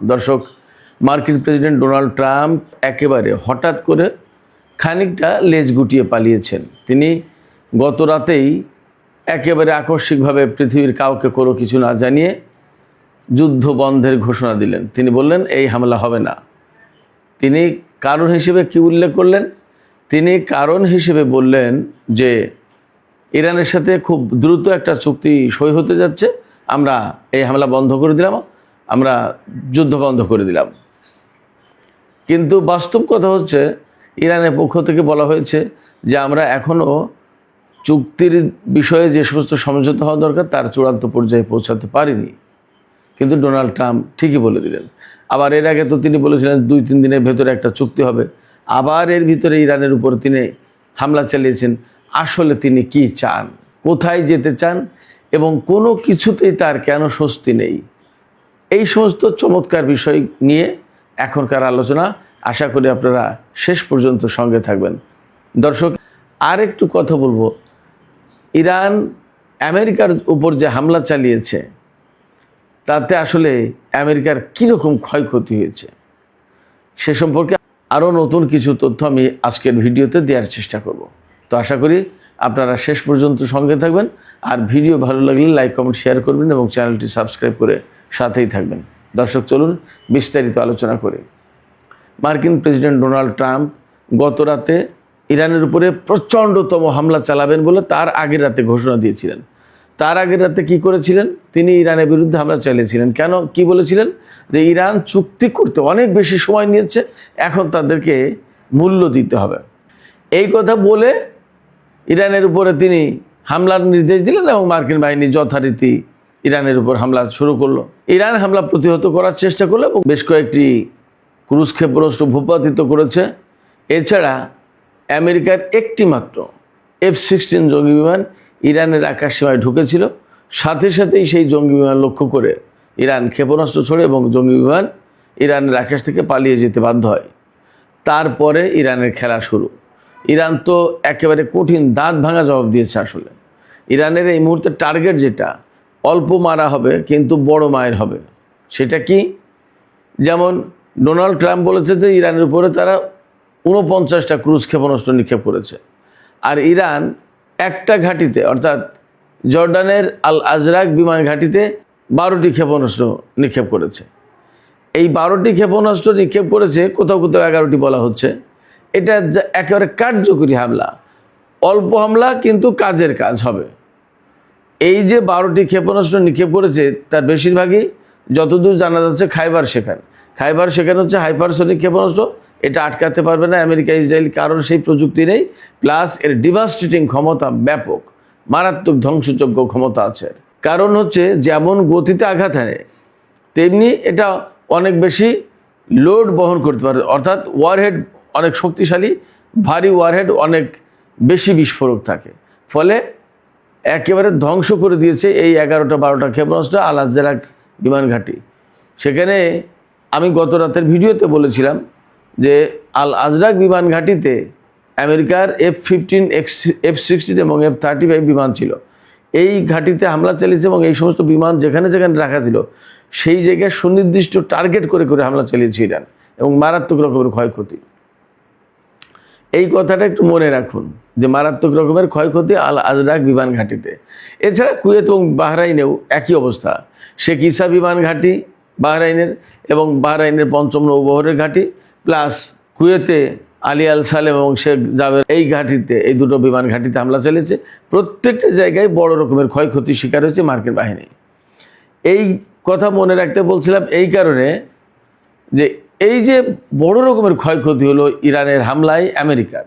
দর্শক, মার্কিন president Donald Trump একেবারে হঠাৎ করে খানিকটা লেজ গুটিয়ে পালিয়েছেন। তিনি গত রাতেই একেবারে আকস্মিকভাবে পৃথিবীর কাউকে কোনো কিছু না জানিয়ে যুদ্ধ বন্ধের ঘোষণা দিলেন। তিনি বললেন এই হামলা হবে না। তিনি কারণ হিসেবে কি উল্লেখ করলেন? তিনি কারণ হিসেবে বললেন যে ইরানের সাথে খুব দ্রুত একটা চুক্তি সই হতে যাচ্ছে, আমরা এই হামলা বন্ধ করে দিলাম, আমরা যুদ্ধ বন্ধ করে দিলাম। কিন্তু বাস্তব কথা হচ্ছে ইরানের পক্ষ থেকে বলা হয়েছে যে আমরা এখনও চুক্তির বিষয়ে যে সমস্ত সমঝোতা হওয়া দরকার তার চূড়ান্ত পর্যায়ে পৌঁছাতে পারিনি। কিন্তু ডোনাল্ড ট্রাম্প ঠিকই বলে দিলেন। আবার এর আগে তো তিনি বলেছিলেন 2-3 দিনের ভেতরে একটা চুক্তি হবে, আবার এর ভিতরে ইরানের উপর তিনি হামলা চালিয়েছেন। আসলে তিনি কি চান, কোথায় যেতে চান এবং কোনো কিছুতেই তার কেন স্বস্তি নেই, এই সমস্ত চমৎকার বিষয় নিয়ে এখনকার আলোচনা। আশা করি আপনারা শেষ পর্যন্ত সঙ্গে থাকবেন। দর্শক, আর একটু কথা বলবো, ইরান আমেরিকার উপর যে হামলা চালিয়েছে তাতে আসলে আমেরিকার কীরকম ক্ষয়ক্ষতি হয়েছে সে সম্পর্কে আরও নতুন কিছু তথ্য আমি আজকের ভিডিওতে দেওয়ার চেষ্টা করব। তো আশা করি আপনারা শেষ পর্যন্ত সঙ্গে থাকবেন। আর ভিডিও ভালো লাগলে লাইক, কমেন্ট, শেয়ার করবেন এবং চ্যানেলটি সাবস্ক্রাইব করে সাথেই থাকবেন। দর্শক, চলুন বিস্তারিত আলোচনা করি। মার্কিন প্রেসিডেন্ট ডোনাল্ড ট্রাম্প গত রাতে ইরানের উপরে প্রচণ্ডতম হামলা চালাবেন বলে তার আগের রাতে ঘোষণা দিয়েছিলেন। তার আগের রাতে কী করেছিলেন? তিনি ইরানের বিরুদ্ধে হামলা চালিয়েছিলেন। কেন, কি বলেছিলেন? যে ইরান চুক্তি করতে অনেক বেশি সময় নিয়েছে, এখন তাদেরকে মূল্য দিতে হবে। এই কথা বলে ইরানের উপরে তিনি হামলার নির্দেশ দিলেন এবং মার্কিন বাহিনী যথারীতি ইরানের উপর হামলা শুরু করলো। ইরান হামলা প্রতিহত করার চেষ্টা করলো এবং বেশ কয়েকটি ক্রুজ ক্ষেপণাস্ত্র ভূপাতিত করেছে। এছাড়া আমেরিকার একটি মাত্র F-16 জঙ্গি বিমান ইরানের আকাশসীমায় ঢুকেছিল। সাথে সাথেই সেই জঙ্গি বিমান লক্ষ্য করে ইরান ক্ষেপণাস্ত্র ছোড়ে এবং জঙ্গি বিমান ইরানের আকাশ থেকে পালিয়ে যেতে বাধ্য হয়। তারপরে ইরানের খেলা শুরু। ইরান তো একেবারে কঠিন দাঁত ভাঙা জবাব দিয়েছে। আসলে ইরানের এই মুহূর্তে টার্গেট যেটা, অল্প মারা হবে কিন্তু বড় মায়ের হবে। সেটা কি? যেমন ডোনাল্ড ট্রাম্প বলেছে যে ইরানের উপরে তারা 49টা ক্রুজ ক্ষেপণাস্ত্র নিক্ষেপ করেছে। আর ইরান একটা ঘাঁটিতে, অর্থাৎ জর্ডানের আল আজরাক বিমান ঘাঁটিতে 12টি ক্ষেপণাস্ত্র নিক্ষেপ করেছে। এই 12টি ক্ষেপণাস্ত্র নিক্ষেপ করেছে, কোথাও কোথাও 11টি বলা হচ্ছে। এটা একেবারে কার্যকরী হামলা, অল্প হামলা কিন্তু কাজের কাজ হবে। এই যে 12টি ক্ষেপণাস্ত্র নিক্ষেপ করেছে তার বেশিরভাগই যতদূর জানা যাচ্ছে খাইবার শেখান হচ্ছে হাইপারসনিক ক্ষেপণাস্ত্র। এটা আটকাতে পারবে না আমেরিকা, ইসরায়েল, কারণ সেই প্রযুক্তি নেই। প্লাস এর ডিভাস্টেটিং ক্ষমতা ব্যাপক, মারাত্মক ধ্বংসযোগ্য ক্ষমতা আছে। কারণ হচ্ছে যেমন গতিতে আঘাত হানে তেমনি এটা অনেক বেশি লোড বহন করতে পারে, অর্থাৎ ওয়ারহেড অনেক শক্তিশালী, ভারী ওয়ারহেড, অনেক বেশি বিস্ফোরক থাকে। ফলে একেবারে ধ্বংস করে দিয়েছে এই 11-12টা ক্ষেপণাস্ত্র আল আজরাক বিমান ঘাঁটি। সেখানে আমি গত রাতের ভিডিওতে বলেছিলাম যে আল আজরাক বিমান ঘাঁটিতে আমেরিকার F-15, F-16 এবং F-35 বিমান ছিল। এই ঘাঁটিতে হামলা চালিয়েছে এবং এই সমস্ত বিমান যেখানে যেখানে রাখা ছিল সেই জায়গায় সুনির্দিষ্ট টার্গেট করে করে হামলা চালিয়েছে ইরান এবং মারাত্মক রকমের ক্ষয়ক্ষতি। এই কথাটা একটু মনে রাখুন যে মারাত্মক রকমের ক্ষয়ক্ষতি আল আজরাক বিমান ঘাঁটিতে। এছাড়া কুয়েত এবং বাহরাইনেও একই অবস্থা। শেখ ইসা বিমান ঘাঁটি বাহরাইনের এবং বাহরাইনের 5ম নৌবহরের ঘাঁটি, প্লাস কুয়েতে আলী আল সালেম এবং শেখ জাবের এই ঘাঁটিতে, এই দুটো বিমান ঘাঁটিতে হামলা চালিয়েছে। প্রত্যেকটা জায়গায় বড় রকমের ক্ষয়ক্ষতির শিকার হয়েছে মার্কিন বাহিনী। এই কথা মনে রাখতে বলছিলাম এই কারণে যে এই যে বড় রকমের ক্ষয়ক্ষতি হলো ইরানের হামলায় আমেরিকার,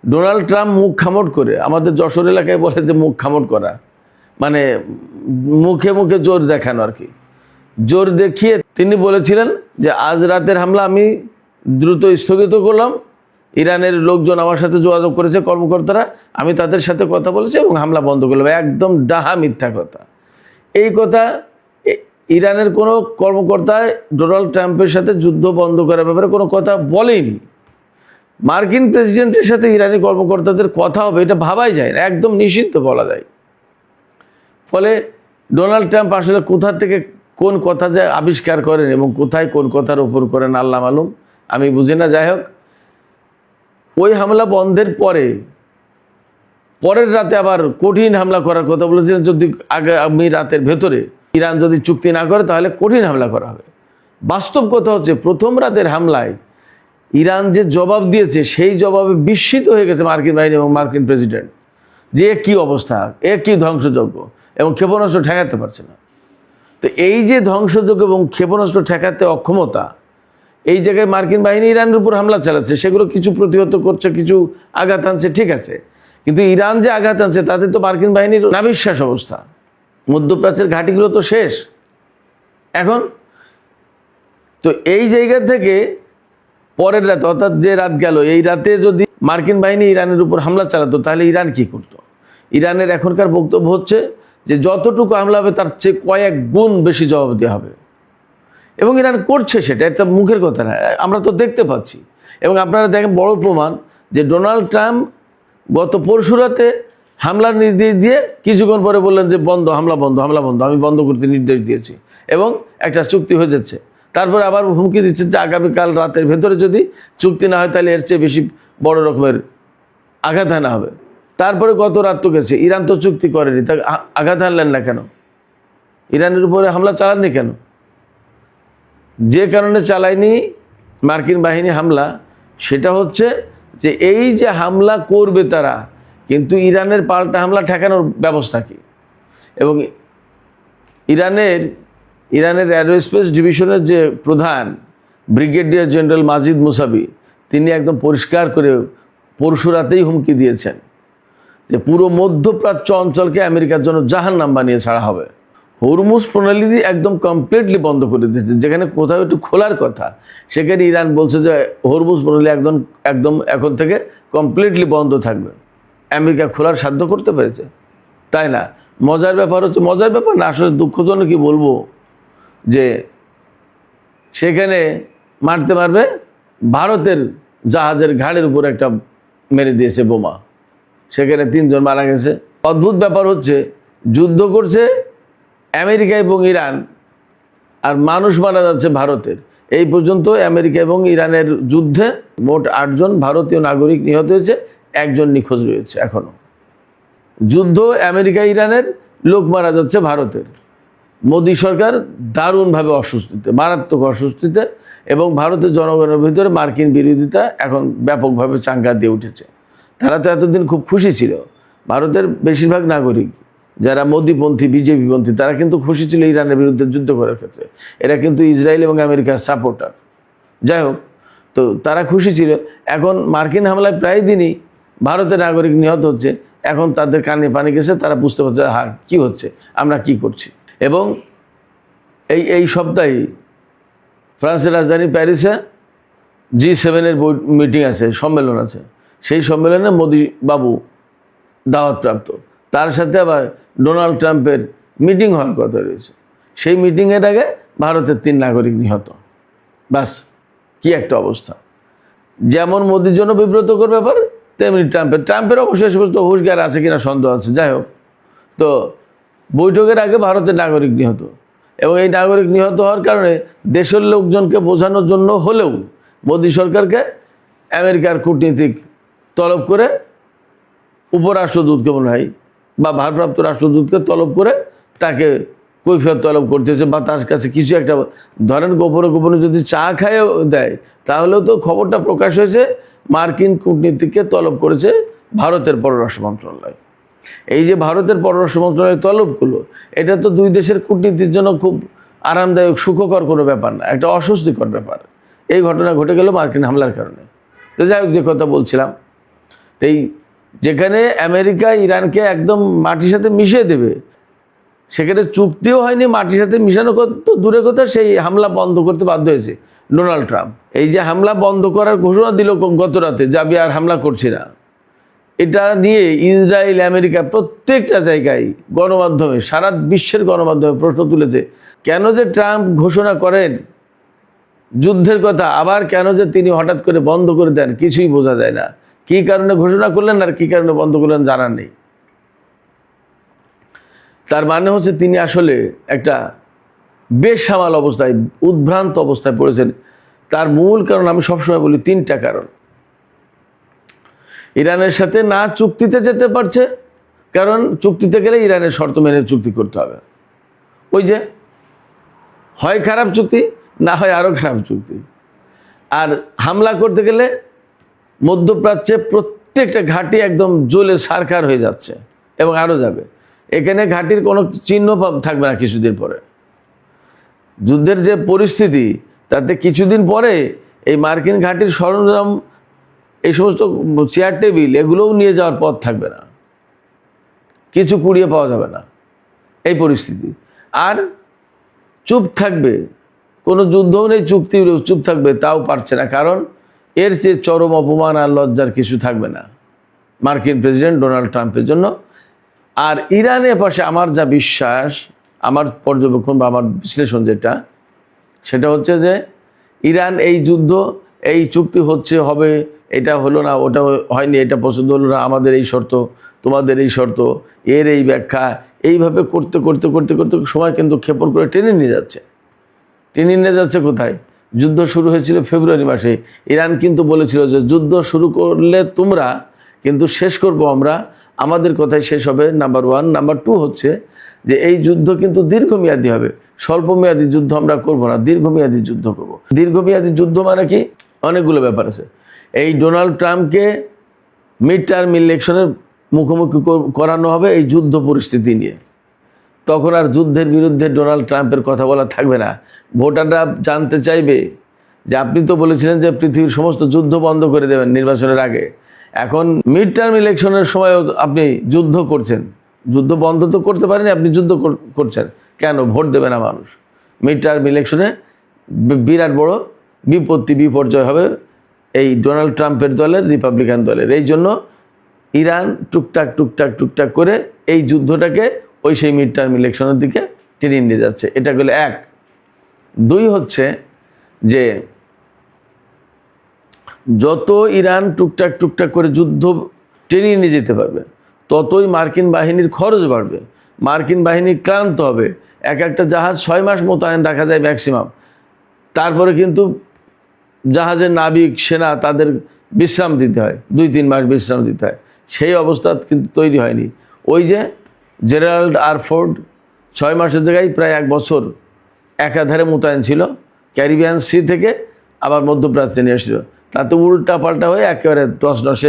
ডোনাল্ড ট্রাম্প মুখ খামট করে, আমাদের যশোর এলাকায় বলে যে মুখ খামট করা, মানে মুখে মুখে জোর দেখানো আর কি, জোর দেখিয়ে তিনি বলেছিলেন যে আজ রাতের হামলা আমি দ্রুত স্থগিত করলাম। ইরানের লোকজন আমার সাথে যোগাযোগ করেছে, কর্মকর্তারা, আমি তাদের সাথে কথা বলেছি এবং হামলা বন্ধ করলাম। একদম ডাহা মিথ্যা কথা। এই কথা ইরানের কোনো কর্মকর্তা ডোনাল্ড ট্রাম্পের সাথে যুদ্ধ বন্ধ করার ব্যাপারে কোনো কথা বলেইনি। মার্কিন প্রেসিডেন্টের সাথে ইরানি কর্মকর্তাদের কথা হবে এটা ভাবাই যায় না, একদম নিষিদ্ধ বলা যায়। ফলে ডোনাল্ড ট্রাম্প আসলে কোথা থেকে কোন কথা যে আবিষ্কার করেন এবং কোথায় কোন কথার ওপর করেন আল্লাহ মালুম, আমি বুঝি না। যাই হোক, ওই হামলা বন্ধের পরের রাতে আবার কঠিন হামলা করার কথা বলেছিলেন। যদি আগামী রাতের ভেতরে ইরান যদি চুক্তি না করে তাহলে কঠিন হামলা করা হবে। বাস্তব কথা হচ্ছে, প্রথম রাতের হামলায় ইরান যে জবাব দিয়েছে সেই জবাবে বিস্মিত হয়ে গেছে মার্কিন বাহিনী এবং মার্কিন প্রেসিডেন্ট, যে কি অবস্থা, কি ধ্বংসযজ্ঞ, এবং ক্ষেপণাস্ত্র ঠেকাতে পারছে না। তো এই যে ধ্বংসযজ্ঞ এবং ক্ষেপণাস্ত্র ঠেকাতে অক্ষমতা, এই জায়গায় মার্কিন বাহিনী ইরানের উপর হামলা চালাচ্ছে, সেগুলো কিছু প্রতিহত করছে, কিছু আঘাত আনছে, ঠিক আছে। কিন্তু ইরান যে আঘাত আনছে তাতে তো মার্কিন বাহিনীর নাবিশ্বাস অবস্থা, মধ্যপ্রাচ্যের ঘাঁটিগুলো তো শেষ এখন। তো এই জায়গা থেকে পরের রাতে, অর্থাৎ যে রাত গেল, এই রাতে যদি মার্কিন বাহিনী ইরানের উপর হামলা চালাতো তাহলে ইরান কি করতো? ইরানের এখনকার বক্তব্য হচ্ছে যে যতটুকু হামলা হবে তার চেয়ে কয়েক গুণ বেশি জবাব দেওয়া হবে, এবং ইরান করছে। সেটা একটা মুখের কথা না, আমরা তো দেখতে পাচ্ছি। এবং আপনারা দেখেন বড় প্রমাণ যে ডোনাল্ড ট্রাম্প গত পরশু রাতে হামলার নির্দেশ দিয়ে কিছুক্ষণ পরে বললেন যে বন্ধ, হামলা বন্ধ, হামলা বন্ধ, আমি বন্ধ করতে নির্দেশ দিয়েছি, এবং একটা চুক্তি হয়ে যাচ্ছে। তারপরে আবার হুমকি দিচ্ছেন যে আগামীকাল রাতের ভেতরে যদি চুক্তি না হয় তাহলে এর চেয়ে বেশি বড় রকমের আঘাত হানা হবে। তারপরে গত রাত তো গেছে, ইরান তো চুক্তি করেনি, তা আঘাত হানলেন না কেন? ইরানের উপরে হামলা চালাননি কেন? যে কারণে চালায়নি মার্কিন বাহিনী হামলা, সেটা হচ্ছে যে এই যে হামলা করবে তারা, কিন্তু ইরানের পাল্টা হামলা ঠেকানোর ব্যবস্থা কি? এবং ইরানের অ্যারোস্পেস ডিভিশনের যে প্রধান ব্রিগেডিয়ার জেনারেল মাজিদ মুসাবি, তিনি একদম পরিষ্কার করে পরশু রাতেই হুমকি দিয়েছেন যে পুরো মধ্যপ্রাচ্য অঞ্চলকে আমেরিকার জন্য জাহান্নাম বানিয়ে ছাড়া হবে। হরমুজ প্রণালী একদম কমপ্লিটলি বন্ধ করে দিয়েছে। যেখানে কোথাও একটু খোলার কথা, সেখানে ইরান বলছে যে হরমুজ প্রণালী একদম এখন থেকে কমপ্লিটলি বন্ধ থাকবে। আমেরিকা খোলার সাধ্য করতে পেরেছে, তাই না? মজার ব্যাপার হচ্ছে, মজার ব্যাপার না, আসলে দুঃখজনক কি বলবো, যে সেখানে মারতে পারবে ভারতের জাহাজের ঘাড়ের উপর একটা মেরে দিয়েছে বোমা, সেখানে 3 জন মারা গেছে। অদ্ভুত ব্যাপার হচ্ছে, যুদ্ধ করছে আমেরিকা এবং ইরান, আর মানুষ মারা যাচ্ছে ভারতের। এই পর্যন্ত আমেরিকা এবং ইরানের যুদ্ধে মোট 8 জন ভারতীয় নাগরিক নিহত হয়েছে, 1 জন নিখোঁজ রয়েছে এখনো। যুদ্ধ আমেরিকা ইরানের, লোক মারা যাচ্ছে ভারতের। মোদী সরকার দারুণভাবে অস্বস্তিতে, মারাত্মক অস্বস্তিতে, এবং ভারতের জনগণের ভিতরে মার্কিন বিরোধিতা এখন ব্যাপকভাবে চাঙ্গা দিয়ে উঠেছে। তারা তো এতদিন খুব খুশি ছিল, ভারতের বেশিরভাগ নাগরিক যারা মোদীপন্থী, বিজেপিপন্থী, তারা কিন্তু খুশি ছিল ইরানের বিরুদ্ধে যুদ্ধ করার ক্ষেত্রে। এরা কিন্তু ইসরায়েল এবং আমেরিকার সাপোর্টার। যাই হোক, তো তারা খুশি ছিল। এখন মার্কিন হামলায় প্রায় দিনই ভারতের নাগরিক নিহত হচ্ছে। এখন তাদের কানে পানি গেছে, তারা বুঝতে পারছে হ্যাঁ কী হচ্ছে, আমরা কি করছি। এবং এই সপ্তাহে ফ্রান্সের রাজধানী প্যারিসে G7 মিটিং আছে, সম্মেলন আছে। সেই সম্মেলনে মোদী বাবু দাওয়াতপ্রাপ্ত, তার সাথে আবার ডোনাল্ড ট্রাম্পের মিটিং হওয়ার কথা রয়েছে। সেই মিটিংয়ের আগে ভারতের 3 নাগরিক নিহত। বাস, কি একটা অবস্থা! যেমন মোদির জন্য বিব্রতকর ব্যাপার, তেমনি ট্রাম্পের অবশ্যই সমস্ত হুঁশজ্ঞান আছে কিনা সন্দেহ আছে। যাই হোক, তো বৈঠকের আগে ভারতের নাগরিক নিহত, এবং এই নাগরিক নিহত হওয়ার কারণে দেশের লোকজনকে বোঝানোর জন্য হলেও মোদী সরকারকে আমেরিকার কূটনীতিক তলব করে, উপরাষ্ট্রদূতকে মনে হয় বা ভারপ্রাপ্ত রাষ্ট্রদূতকে তলব করে তাকে কৈফিয়ত তলব করতেছে, বা তার কাছে কিছু একটা, ধরেন গোপনে গোপনে যদি চা খাইয়ে দেয়, তাহলেও তো খবরটা প্রকাশ হয়েছে মার্কিন কূটনীতিককে তলব করেছে ভারতের পররাষ্ট্র মন্ত্রণালয়। এই যে ভারতের পররাষ্ট্র মন্ত্রণালয় তলবগুলো, এটা তো 2 দেশের কূটনীতির জন্য খুব আরামদায়ক, সুখকর কোনো ব্যাপার না, একটা অস্বস্তিকর ব্যাপার। এই ঘটনা ঘটে গেল মার্কিন হামলার কারণে। তো যাই হোক, যে কথা বলছিলাম, এই যেখানে আমেরিকা ইরানকে একদম মাটির সাথে মিশিয়ে দেবে, সেখানে চুক্তিও হয়নি, মাটির সাথে মিশানো তো দূরে কথা, সেই হামলা বন্ধ করতে বাধ্য হয়েছে ডোনাল্ড ট্রাম্প। এই যে হামলা বন্ধ করার ঘোষণা দিল গত রাতে, যাবি আর হামলা করছি না, এটা নিয়ে ইসরায়েল, আমেরিকা প্রত্যেকটা জায়গায় গণমাধ্যমে, সারা বিশ্বের গণমাধ্যমে প্রশ্ন তুলেছে, কেন যে ট্রাম্প ঘোষণা করেন যুদ্ধের কথা, আবার কেন যে তিনি হঠাৎ করে বন্ধ করে দেন, কিছুই বোঝা যায় না। কী কারণে ঘোষণা করলেন আর কী কারণে বন্ধ করলেন জানার নেই। তার মানে হচ্ছে তিনি আসলে একটা বেসামাল অবস্থায়, উদ্ভ্রান্ত অবস্থায় পড়েছেন। তার মূল কারণ আমি সবসময় বলি 3টা কারণ। ইরানের সাথে না চুক্তিতে যেতে পারছে, কারণ চুক্তিতে গেলে ইরানের শর্ত মেনে চুক্তি করতে হবে। ওই যে হয় খারাপ চুক্তি, না হয় আরও খারাপ চুক্তি। আর হামলা করতে গেলে মধ্যপ্রাচ্যে প্রত্যেকটা ঘাঁটি একদম জ্বলে ছারখার হয়ে যাচ্ছে এবং আরও যাবে। এখানে ঘাঁটির কোনো চিহ্ন থাকবে না কিছুদিন পরে। যুদ্ধের যে পরিস্থিতি, তাতে কিছুদিন পরে এই মার্কিন ঘাঁটির সরঞ্জাম, এই সমস্ত চেয়ার টেবিল, এগুলোও নিয়ে যাওয়ার পথ থাকবে না, কিছু কুড়িয়ে পাওয়া যাবে না, এই পরিস্থিতি। আর চুপ থাকবে, কোনো যুদ্ধও নেই, চুক্তি চুপ থাকবে, তাও পারছে না, কারণ এর চেয়ে চরম অপমান আর লজ্জার কিছু থাকবে না মার্কিন প্রেসিডেন্ট ডোনাল্ড ট্রাম্পের জন্য। আর ইরানের পাশে আমার যা বিশ্বাস, আমার পর্যবেক্ষণ বা আমার বিশ্লেষণ যেটা, সেটা হচ্ছে যে ইরান এই যুদ্ধ, এই চুক্তি হচ্ছে, হবে, এটা হলো না, ওটা হয়নি, এটা পছন্দ হলো না, আমাদের এই শর্ত, তোমাদের এই শর্ত, এর এই ব্যাখ্যা, এইভাবে করতে করতে করতে করতে সময় কিন্তু ক্ষেপণ করে টেনে নিয়ে যাচ্ছে। টেনে নিয়ে যাচ্ছে কোথায়? যুদ্ধ শুরু হয়েছিল ফেব্রুয়ারি মাসে। ইরান কিন্তু বলেছিল যে যুদ্ধ শুরু করলে তোমরা, কিন্তু শেষ করব আমরা, আমাদের কথাই শেষ হবে, নাম্বার 1। নাম্বার 2 হচ্ছে যে এই যুদ্ধ কিন্তু দীর্ঘমেয়াদী হবে, স্বল্পমেয়াদী যুদ্ধ আমরা করব না, দীর্ঘমেয়াদী যুদ্ধ করব। দীর্ঘমেয়াদী যুদ্ধ মানে কি? অনেকগুলো ব্যাপার আছে। এই ডোনাল্ড ট্রাম্পকে মিড টার্ম ইলেকশনের মুখোমুখি করানো হবে এই যুদ্ধ পরিস্থিতি নিয়ে। তখন আর যুদ্ধের বিরুদ্ধে ডোনাল্ড ট্রাম্পের কথা বলা থাকবে না। ভোটাররা জানতে চাইবে যে আপনি তো বলেছিলেন যে পৃথিবীর সমস্ত যুদ্ধ বন্ধ করে দেবেন নির্বাচনের আগে, এখন মিড টার্ম ইলেকশনের সময়ও আপনি যুদ্ধ করছেন। যুদ্ধ বন্ধ তো করতে পারেন, আপনি যুদ্ধ করছেন কেন? ভোট দেবে না মানুষ। মিড টার্ম ইলেকশনে বিরাট বড় বিপত্তি, বিপর্যয় হবে এই ডোনাল্ড ট্রাম্পের দলের, রিপাবলিকান দলের। এই জন্য ইরান টুকটাক টুকটাক টুকটাক করে এই যুদ্ধটাকে ওই সেই মিড টার্ম ইলেকশনের দিকে টেনে নিয়ে যাচ্ছে। এটা গেলে 1। 2 হচ্ছে যে যত ইরান টুকটাক টুকটাক করে যুদ্ধ টেনে নিয়ে যেতে পারবে, ততই মার্কিন বাহিনীর খরচ বাড়বে, মার্কিন বাহিনী ক্লান্ত হবে। একটা জাহাজ 6 মাস মোতায়েন রাখা যায় ম্যাক্সিমাম, তারপরে কিন্তু জাহাজের নাবিক, সেনা, তাদের বিশ্রাম দিতে হয়, 2-3 মাস বিশ্রাম দিতে হয়। সেই অবস্থা কিন্তু তৈরি হয়নি। ওই যে জেরাল্ড আর ফোর্ড 6 মাসের জায়গায় প্রায় 1 বছর একাধারে মোতায়েন ছিল, ক্যারিবিয়ান সি থেকে আবার মধ্যপ্রাচ্যে নিয়ে এসেছিল। তাতে উল্টা পাল্টা হয়ে একেবারে তছনছ।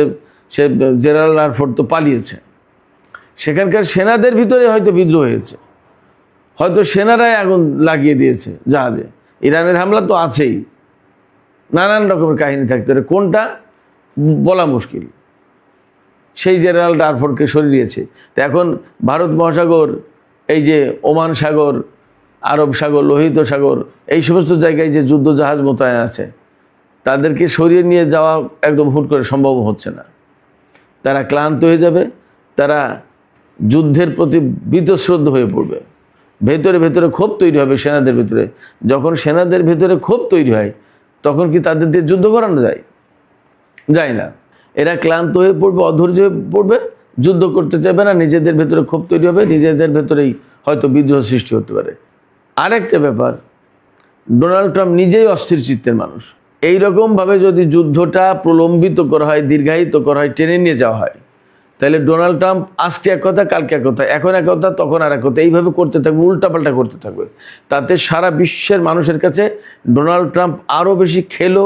সে জেরাল্ড আর ফোর্ড তো পালিয়েছে। সেখানকার সেনাদের ভিতরে হয়তো বিদ্রোহ হয়েছে, হয়তো সেনারাই আগুন লাগিয়ে দিয়েছে জাহাজে। ইরানের হামলা তো আছেই, নানান রকমের কাহিনী থাকতে পারে, কোনটা বলা মুশকিল। সেই জেনারেল ডারফোর্ডকে সরিয়েছে। তো এখন ভারত মহাসাগর, এই যে ওমান সাগর, আরব সাগর, লোহিত সাগর, এই সমস্ত জায়গায় যে যুদ্ধ জাহাজ মোতায়েন আছে, তাদেরকে সরিয়ে নিয়ে যাওয়া একদম হুট করে সম্ভব হচ্ছে না। তারা ক্লান্ত হয়ে যাবে, তারা যুদ্ধের প্রতি বীতশ্রদ্ধ হয়ে পড়বে। ভেতরে ভেতরে ক্ষোভ তৈরি হবে সেনাদের ভিতরে। যখন সেনাদের ভেতরে ক্ষোভ তৈরি হয়, তখন কি তাদের দিয়ে যুদ্ধ করানো যায়? যায় না। এরা ক্লান্ত হয়ে পড়বে, অধৈর্য হয়ে পড়বে, যুদ্ধ করতে চাইবে না, নিজেদের ভেতরে ক্ষোভ তৈরি হবে, নিজেদের ভেতরেই হয়তো বিদ্রোহ সৃষ্টি হতে পারে। আরেকটা ব্যাপার, ডোনাল্ড ট্রাম্প নিজেই অস্থির চিত্তের মানুষ। এইরকমভাবে যদি যুদ্ধটা প্রলম্বিত করা হয়, দীর্ঘায়িত করা হয়, টেনে নিয়ে যাওয়া হয়, তাহলে ডোনাল্ড ট্রাম্প আজকে এক কথা, কালকে এক কথা, এখন এক কথা, তখন আর এক কথা, এইভাবে করতে থাকবে, উল্টাপাল্টা করতে থাকবে। তাতে সারা বিশ্বের মানুষের কাছে ডোনাল্ড ট্রাম্প আরও বেশি খেলো,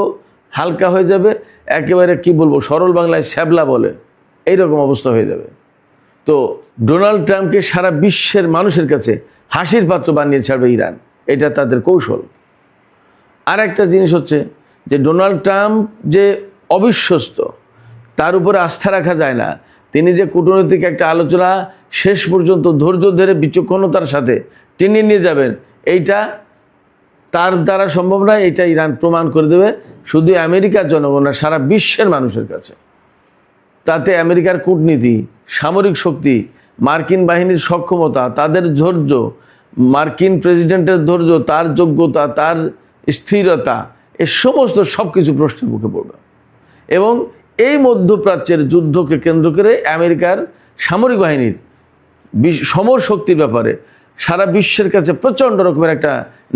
হালকা হয়ে যাবে, একেবারে কি বলবো, সরল বাংলায় শ্যাবলা বলে, এইরকম অবস্থা হয়ে যাবে। তো ডোনাল্ড ট্রাম্পকে সারা বিশ্বের মানুষের কাছে হাসির পাত্র বানিয়ে ছাড়বে ইরান, এটা তাদের কৌশল। আর একটা জিনিস হচ্ছে যে ডোনাল্ড ট্রাম্প যে অবিশ্বস্ত, তার উপরে আস্থা রাখা যায় না। তিনি যে কূটনৈতিক একটা আলোচনা শেষ পর্যন্ত ধৈর্য ধরে বিচক্ষণতার সাথে টেনে নিয়ে যাবেন, এইটা তার দ্বারা সম্ভব নয়। এটা ইরান প্রমাণ করে দেবে শুধু আমেরিকার জনগণ না, সারা বিশ্বের মানুষের কাছে। তাতে আমেরিকার কূটনীতি, সামরিক শক্তি, মার্কিন বাহিনীর সক্ষমতা, তাদের ধৈর্য, মার্কিন প্রেসিডেন্টের ধৈর্য, তার যোগ্যতা, তার স্থিরতা, এ সমস্ত সব কিছু প্রশ্নের মুখে পড়বে। এবং এই মধ্যপ্রাচ্যের যুদ্ধকে কেন্দ্র করে আমেরিকার সামরিক বাহিনীর সমর শক্তির ব্যাপারে সারা বিশ্বের কাছে প্রচণ্ড রকমের একটা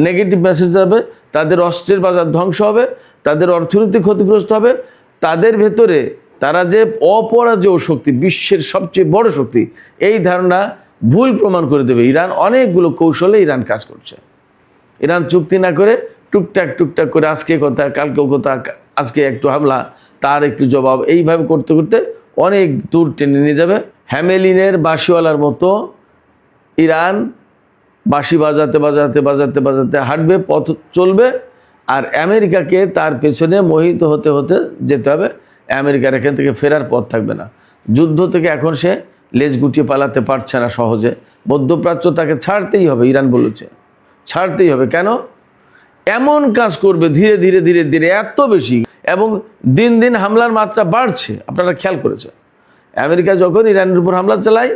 নেগেটিভ মেসেজ যাবে, তাদের অস্ত্রের বাজার ধ্বংস হবে, তাদের অর্থনৈতিক ক্ষতিগ্রস্ত হবে, তাদের ভেতরে তারা যে অপরাজেয় শক্তি, বিশ্বের সবচেয়ে বড় শক্তি, এই ধারণা ভুল প্রমাণ করে দেবে ইরান। অনেকগুলো কৌশলে ইরান কাজ করছে। ইরান চুক্তি না করে টুকটাক টুকটাক করে আজকে কথা কালকেও কথা, আজকে একটু হামলা তার একটু জবাব, এইভাবে করতে করতে অনেক দূর টেনে নিয়ে যাবে। হ্যামেলিনের বাঁশিওয়ালার মতো ইরান বাঁশি বাজাতে বাজাতে বাজাতে বাজাতে হাঁটবে, পথ চলবে, আর আমেরিকাকে তার পেছনে মোহিত হতে হতে যেতে হবে। আমেরিকার এখান থেকে ফেরার পথ থাকবে না। যুদ্ধ থেকে এখন সে লেজ গুটিয়ে পালাতে পারছে না সহজে। মধ্যপ্রাচ্য তাকে ছাড়তেই হবে, ইরান বলেছে ছাড়তেই হবে। কেন? এমন কাজ করবে ধীরে ধীরে ধীরে ধীরে, এত বেশি, এবং দিন দিন হামলার মাত্রা বাড়ছে। আপনারা খেয়াল করেছেন, আমেরিকা যখন ইরানের উপর হামলা চালায়,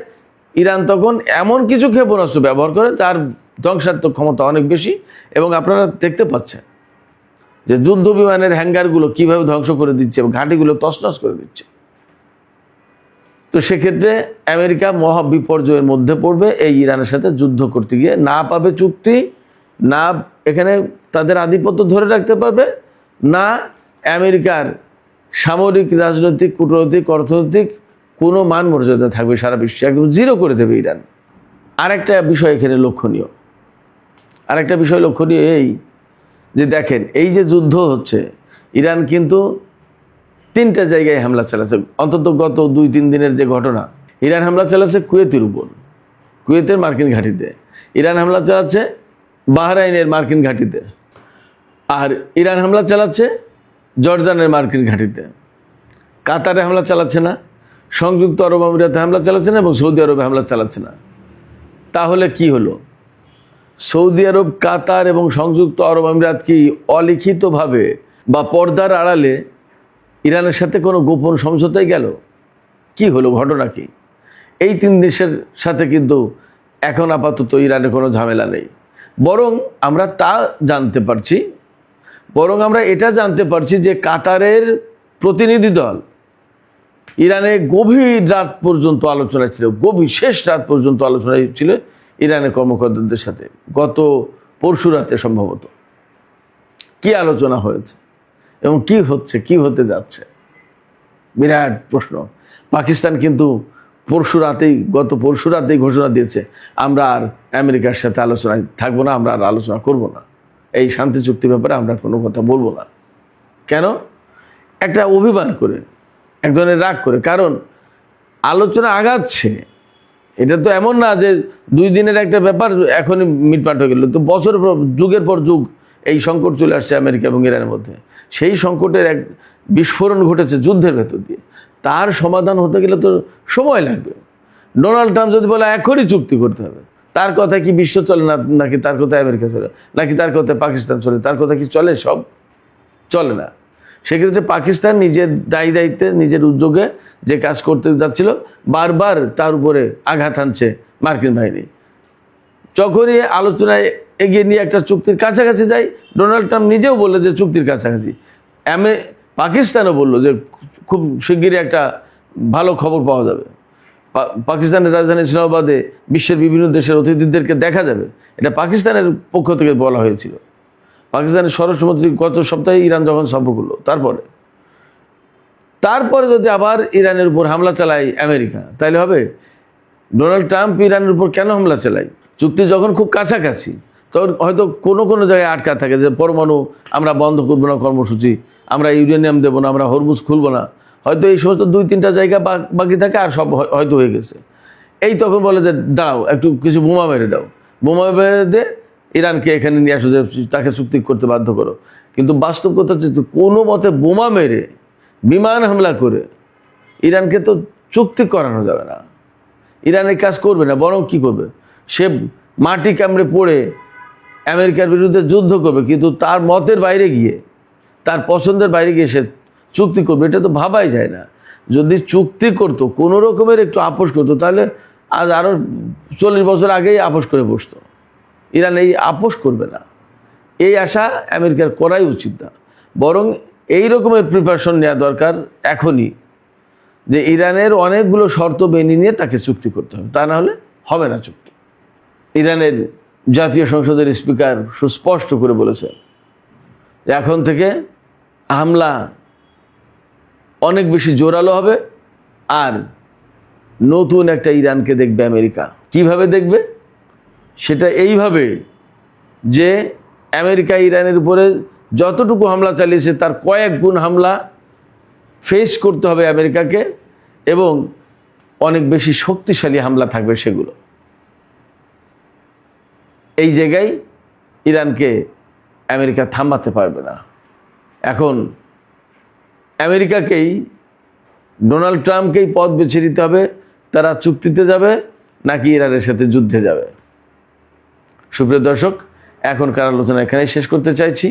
ইরান তখন এমন কিছু ক্ষেপণাস্ত্র ব্যবহার করে তার ধ্বংসাত্মক ক্ষমতা অনেক বেশি। এবং আপনারা দেখতে পাচ্ছেন যে যুদ্ধ বিমানের হ্যাঙ্গারগুলো কিভাবে ধ্বংস করে দিচ্ছে, ঘাঁটিগুলো তছনছ করে দিচ্ছে। তো সেক্ষেত্রে আমেরিকা মহা বিপর্যয়ের মধ্যে পড়বে এই ইরানের সাথে যুদ্ধ করতে গিয়ে। না পাবে চুক্তি, না এখানে তাদের আধিপত্য ধরে রাখতে পারবে, না আমেরিকার সামরিক, রাজনৈতিক, কূটনৈতিক, অর্থনৈতিক কোনো মান মর্যাদা থাকবে সারা বিশ্বে, একদম জিরো করে দেবে ইরান। আরেকটা বিষয় এখানে লক্ষণীয়, আরেকটা বিষয় লক্ষণীয় এই যে দেখেন, এই যে যুদ্ধ হচ্ছে, ইরান কিন্তু 3টা জায়গায় হামলা চালাচ্ছে। অন্তত গত 2-3 দিনের যে ঘটনা, ইরান হামলা চালাচ্ছে কুয়েতের উপর, কুয়েতের মার্কিন ঘাঁটিতে। ইরান হামলা চালাচ্ছে বাহরাইনের মার্কিন ঘাঁটিতে। আর ইরান হামলা চালাচ্ছে জর্দানের মার্কিন ঘাঁটিতে। কাতারে হামলা চালাচ্ছে না, সংযুক্ত আরব আমিরাতে হামলা চালাচ্ছে না, এবং সৌদি আরবে হামলা চালাচ্ছে না। তাহলে কি হলো? সৌদি আরব, কাতার এবং সংযুক্ত আরব আমিরাত কি অলিখিতভাবে বা পর্দার আড়ালে ইরানের সাথে কোনো গোপন সমঝোতায় গেল? কি হলো? ঘটনা কি? এই 3 দেশের সাথে কিন্তু এখন আপাতত ইরানের কোনো ঝামেলা নেই। বরং আমরা তা জানতে পারছি, বরং আমরা এটা জানতে পারছি যে কাতারের প্রতিনিধি দল ইরানে গভীর রাত পর্যন্ত আলোচনা ছিল, গভীর শেষ রাত পর্যন্ত আলোচনা ছিল ইরানের কর্মকর্তাদের সাথে। গত পরশু রাতে সম্ভবত কি আলোচনা হয়েছে এবং কি হচ্ছে, কি হতে যাচ্ছে, বিরাট প্রশ্ন। পাকিস্তান কিন্তু গত পরশু রাতেই ঘোষণা দিয়েছে, আমরা আর আমেরিকার সাথে আলোচনায় থাকবো না, আমরা আর আলোচনা করব না, এই শান্তি চুক্তির ব্যাপারে আমরা কোনো কথা বলবো না। কেন? একটা অভিমান করে, এক ধরনের রাগ করে। কারণ আলোচনা আগাচ্ছে, এটা তো এমন না যে 2 দিনের একটা ব্যাপার এখনই মিটমাট হয়ে গেল। তো বছরের পর, যুগের পর যুগ এই সংকট চলে আসছে আমেরিকা এবং ইরানের মধ্যে। সেই সংকটের এক বিস্ফোরণ ঘটেছে যুদ্ধের ভেতর দিয়ে। তার সমাধান হতে গেলে তো সময় লাগবে। ডোনাল্ড ট্রাম্প যদি বলে এখনই চুক্তি করতে হবে, তার কথা কি বিশ্ব চলে না, নাকি তার কথা আমেরিকা চলে, নাকি তার কথা পাকিস্তান চলে? তার কথা কি চলে? সব চলে না। সেক্ষেত্রে পাকিস্তান নিজের দায়িত্বে, নিজের উদ্যোগে যে কাজ করতে যাচ্ছিল, বারবার তার উপরে আঘাত হানছে মার্কিন বাহিনী। যখনই আলোচনায় এগিয়ে নিয়ে একটা চুক্তির কাছাকাছি যায়, ডোনাল্ড ট্রাম্প নিজেও বললো যে চুক্তির কাছাকাছি। পাকিস্তানও বললো যে খুব শিগগিরই একটা ভালো খবর পাওয়া যাবে, পাকিস্তানের রাজধানী ইসলামাবাদে বিশ্বের বিভিন্ন দেশের অতিথিদেরকে দেখা যাবে। এটা পাকিস্তানের পক্ষ থেকে বলা হয়েছিল। পাকিস্তানের স্বরাষ্ট্রমন্ত্রী গত সপ্তাহে ইরান যখন সফর করলো, তারপরে যদি আবার ইরানের উপর হামলা চালায় আমেরিকা, তাহলে হবে? ডোনাল্ড ট্রাম্প ইরানের উপর কেন হামলা চালায়? চুক্তি যখন খুব কাছাকাছি, তখন হয়তো কোনো জায়গায় আটকা থাকে যে পরমাণু আমরা বন্ধ করবো না কর্মসূচি, আমরা ইউরেনিয়াম দেবো না, আমরা হরমুজ খুলবো না। হয়তো এই সমস্ত 2-3টা জায়গা বাকি থাকে, আর সব হয়তো হয়ে গেছে। এই তখন বলে যে দাঁড়াও, একটু কিছু বোমা মেরে দাও, বোমা মেরে দে, ইরানকে এখানে নিয়ে আসো, যে তাকে চুক্তি করতে বাধ্য করো। কিন্তু বাস্তব কথা হচ্ছে, কোনো মতে বোমা মেরে, বিমান হামলা করে ইরানকে তো চুক্তি করানো যাবে না। ইরান এই কাজ করবে না, বরং কি করবে? সে মাটি কামড়ে পড়ে আমেরিকার বিরুদ্ধে যুদ্ধ করবে, কিন্তু তার মতের বাইরে গিয়ে, তার পছন্দের বাইরে গিয়ে সে চুক্তি করবে। এটা তো ভাবাই যায় না। যদি চুক্তি করতো, কোনো রকমের একটু আপোষ করতো, তাহলে আজ আরও 40 বছর আগেই আপোষ করে বসতো। ইরান এই আপোষ করবে না, এই আশা আমেরিকার করাই উচিত না। বরং এই রকমের প্রিপারেশন নেওয়া দরকার এখনই, যে ইরানের অনেকগুলো শর্ত মেনে নিয়ে তাকে চুক্তি করতে হবে, তা না হলে হবে না চুক্তি। ইরানের জাতীয় সংসদের স্পিকার সুস্পষ্ট করে বলেছেন এখন থেকে হামলা অনেক বেশি জোরালো হবে, আর নতুন একটা ইরানকে দেখবে আমেরিকা। কিভাবে দেখবে? সেটা এইভাবে যে আমেরিকা ইরানের উপরে যতটুকু হামলা চালিয়েছে তার কয়েক গুণ হামলা ফেস করতে হবে আমেরিকাকে, এবং অনেক বেশি শক্তিশালী হামলা থাকবে সেগুলো। এই জায়গায় ইরানকে আমেরিকা থামাতে পারবে না। এখন আমেরিকাকেই, ডোনাল্ড ট্রাম্পকেই পথ বেছে নিতে হবে, তারা চুক্তিতে যাবে নাকি ইরানের সাথে যুদ্ধে যাবে। সুপ্রিয় দর্শক, এখনকার আলোচনা এখানেই শেষ করতে চাইছি।